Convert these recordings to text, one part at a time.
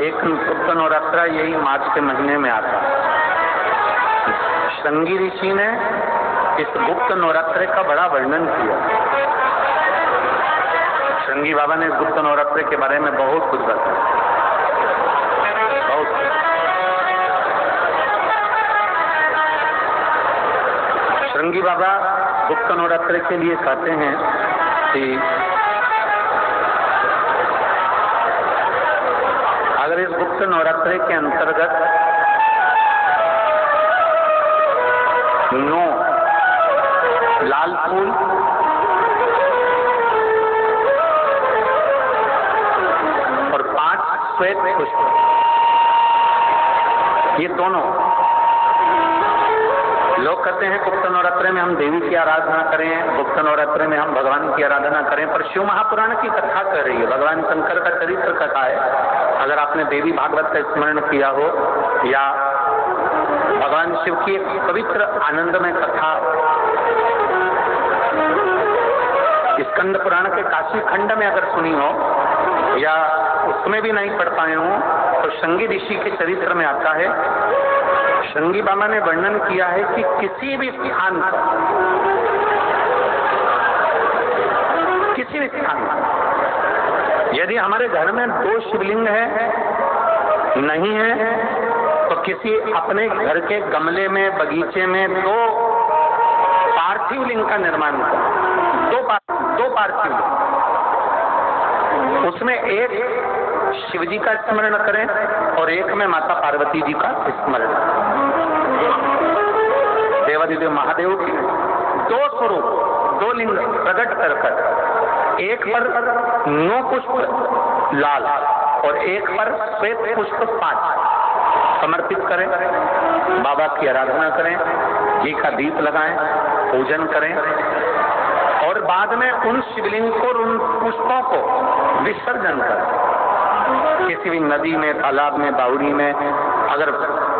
एक गुप्त नवरात्रा यही मार्च के महीने में आता है। श्रृंगी ऋषि ने इस गुप्त नवरात्रे का बड़ा वर्णन किया। श्रृंगी बाबा ने इस गुप्त नवरात्रे के बारे में बहुत कुछ बताया, बहुत। श्रृंगी बाबा गुप्त नवरात्रे के लिए कहते हैं कि अगर इस गुप्त नवरात्रे के अंतर्गत 9 लाल फूल, और 5 श्वेत पुष्प, ये दोनों लोग कहते हैं गुप्त नवरात्रे में हम देवी की आराधना करें, गुप्त नवरात्रे में हम भगवान की आराधना करें, पर शिव महापुराण की कथा कर रही है, भगवान शंकर का चरित्र कथा है। अगर आपने देवी भागवत का स्मरण किया हो या भगवान शिव की एक पवित्र आनंदमय कथा स्कंद पुराण के काशी खंड में अगर सुनी हो या उसमें भी नहीं पढ़ पाए हो तो श्रृंगी ऋषि के चरित्र में आता है। श्रृंगी बाबा ने वर्णन किया है कि किसी भी स्थान पर, किसी भी स्थान पर यदि हमारे घर में 2 शिवलिंग है नहीं है तो किसी अपने घर के गमले में, बगीचे में 2 पार्थिव लिंग का निर्माण करें, 2 पार्थिव लिंग, उसमें एक शिव जी का स्मरण करें और एक में माता पार्वती जी का स्मरण। देवादिदेव महादेव की 2 स्वरूप, 2 लिंग प्रकट कर एक पर 9 पुष्प लाल और एक पर श्वेत पुष्प 5 समर्पित करें, बाबा की आराधना करें, घी का दीप लगाएं, पूजन करें और बाद में उन शिवलिंग को, उन पुष्पों को विसर्जन करें। किसी भी नदी में, तालाब में, बावड़ी में, अगर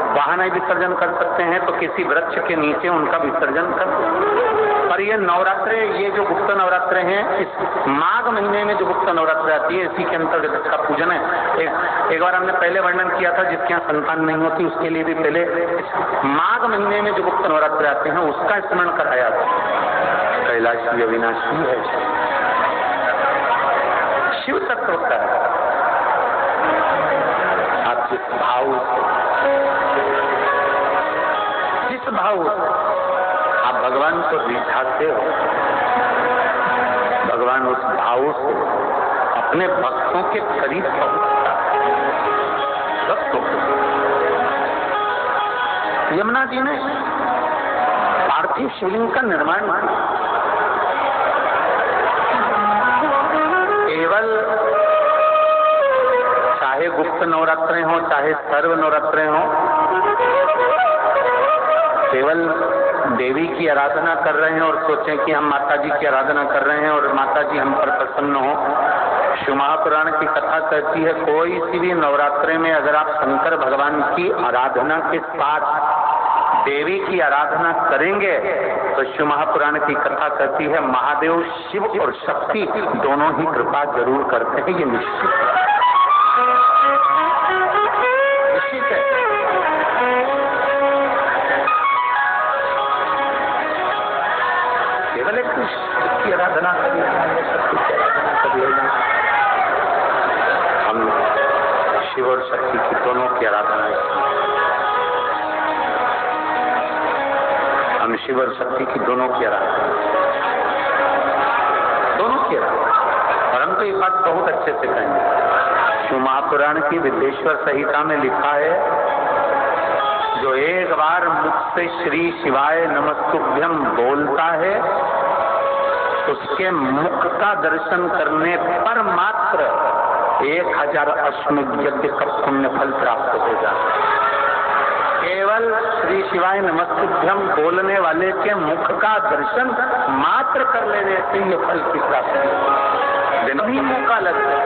वहां नहीं विसर्जन कर सकते हैं तो किसी वृक्ष के नीचे उनका विसर्जन कर। पर ये नवरात्रे, ये जो गुप्त नवरात्रे हैं, इस माघ महीने में जो गुप्त नवरात्रे आती है इसी के अंतर्गत इसका पूजन है। एक बार हमने पहले वर्णन किया था जिसके यहाँ संतान नहीं होती उसके लिए भी पहले माघ महीने में जो गुप्त नवरात्रे आते हैं उसका स्मरण कराया था। कैलाशी अविनाशी है, शिव तत्व का है। आप जिस भाव आप भगवान को रिझाते हो, भगवान उस भाव से अपने भक्तों के करीब पहुंचता है। भक्तों, यमुना जी ने पार्थिव शिवलिंग का निर्माण किया। केवल चाहे गुप्त नवरात्रे हो चाहे सर्व नवरात्रे हो, केवल देवी की आराधना कर रहे हैं और सोचें कि हम माता जी की आराधना कर रहे हैं और माता जी हम पर प्रसन्न हो। शिव महापुराण की कथा कहती है कोई सी भी नवरात्रे में अगर आप शंकर भगवान की आराधना के साथ देवी की आराधना करेंगे तो शिव महापुराण की कथा कहती है महादेव, शिव और शक्ति दोनों ही कृपा जरूर करते हैं। ये निश्चित है। केवल एक की आराधना करिए, हम शिव और शक्ति की दोनों की आराधना, हम शिव और शक्ति की दोनों की आराधना, दोनों की आराधना। और हम तो ये बात बहुत अच्छे से कहेंगे। शिव महापुराण की विद्येश्वर संहिता में लिखा है जो एक बार मुख से श्री शिवाय नमस्तुभ्यम बोलता है उसके मुख का दर्शन करने पर मात्र 1000 अश्वमेध यज्ञ का पुण्य फल प्राप्त हो जाता है। केवल श्री शिवाय नमस्तुभ्यम बोलने वाले के मुख का दर्शन मात्र कर लेने से ये फल की प्राप्ति दिन भी मौका लगता है।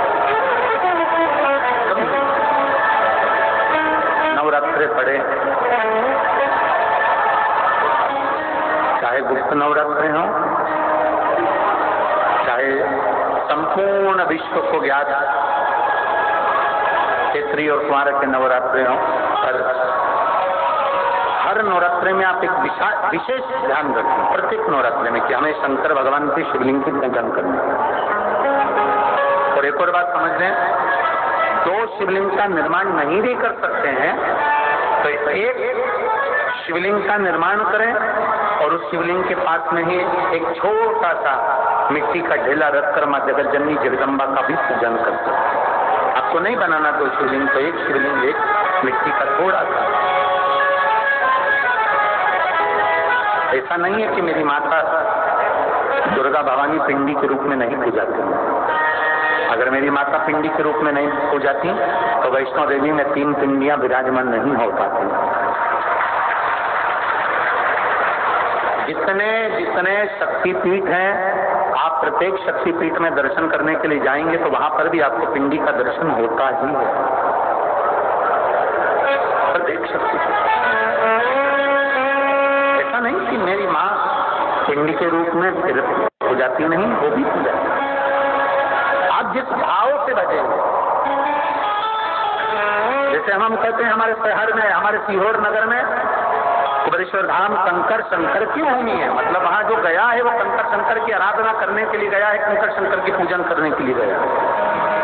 नवरात्रे पड़े, चाहे गुप्त नवरात्रे हो चाहे संपूर्ण विश्व को ज्ञात चैत्री और कुंवार के नवरात्रे हों, पर हर नवरात्रे में आप एक विशेष ध्यान रखें, प्रत्येक नवरात्रे में, कि हमें शंकर भगवान के शिवलिंग की पूजन करनी है। और एक और बात समझ लें, दो शिवलिंग का निर्माण नहीं भी कर सकते हैं तो एक शिवलिंग का निर्माण करें और उस शिवलिंग के पास में ही एक छोटा सा मिट्टी का ढेला रखकर मां जगत जननी जगदम्बा का भी पूजन कर सकते हैं। आपको नहीं बनाना दो शिवलिंग, तो एक शिवलिंग, एक मिट्टी का थोड़ा सा। ऐसा नहीं है कि मेरी माता दुर्गा भवानी पिंडी के रूप में नहीं पूजाती। अगर मेरी माता पिंडी के रूप में नहीं पूजाती तो वैष्णो देवी में 3 पिंडियां विराजमान नहीं हो पाती। जितने जितने शक्तिपीठ हैं, आप प्रत्येक शक्तिपीठ में दर्शन करने के लिए जाएंगे तो वहां पर भी आपको पिंडी का दर्शन होता ही है, प्रत्येक शक्तिपीठ। ऐसा नहीं कि मेरी माँ पिंडी के रूप में पूजाती नहीं, वो भी पूजाती। आप जिस भाव से बजेंगे, जैसे हम कहते हैं हमारे शहर में, हमारे सीहोर नगर में कुबेरेश्वर धाम कंकर शंकर की भूमि है, मतलब वहां जो गया है वो कंकर शंकर की आराधना करने के लिए गया है, कंकर शंकर की पूजन करने के लिए गया है।